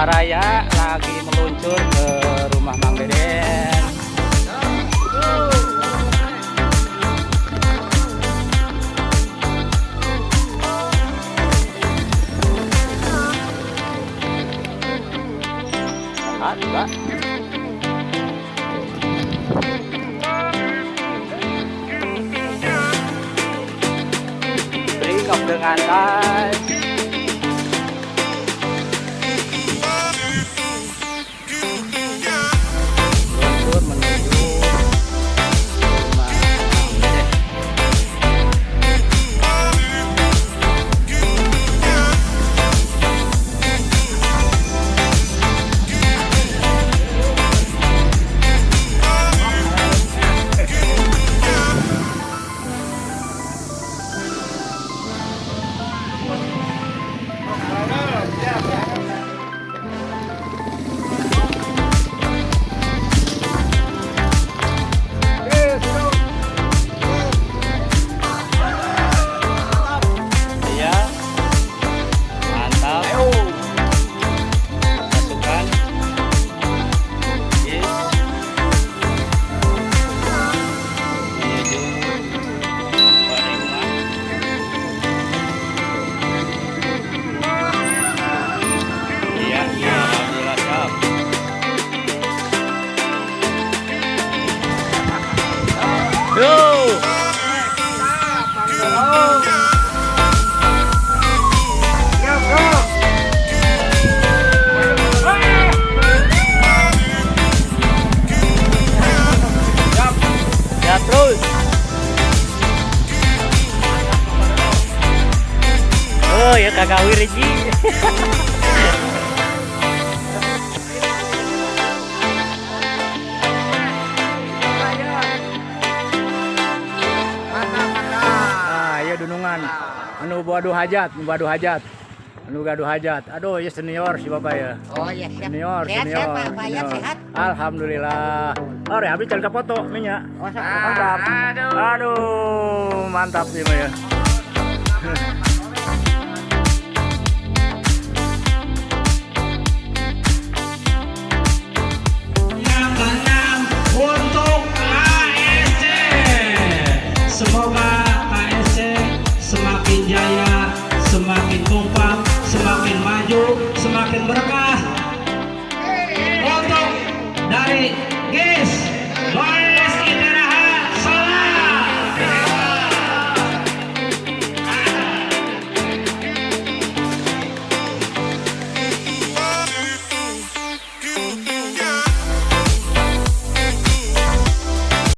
Raya lagi meluncur ke rumah Mang Deden. Juga beri dengan live. Luncur menuju rumah Mang Deden. Terus. Oh ya kakak Wirji. Ya dunungan. Anu waduh hajat. Anu gaduh hajat. Aduh ya senior si Bapak ya. Oh ya siap. Senior. Sehat. Alhamdulillah. Oh, habis jangan foto minyak. Oh, Mantap. Aduh, mantap sih Maya. Yang keenam untuk ASC. Semoga ASC semakin jaya, semakin kompak, semakin maju, semakin berkah. Untuk dari GIS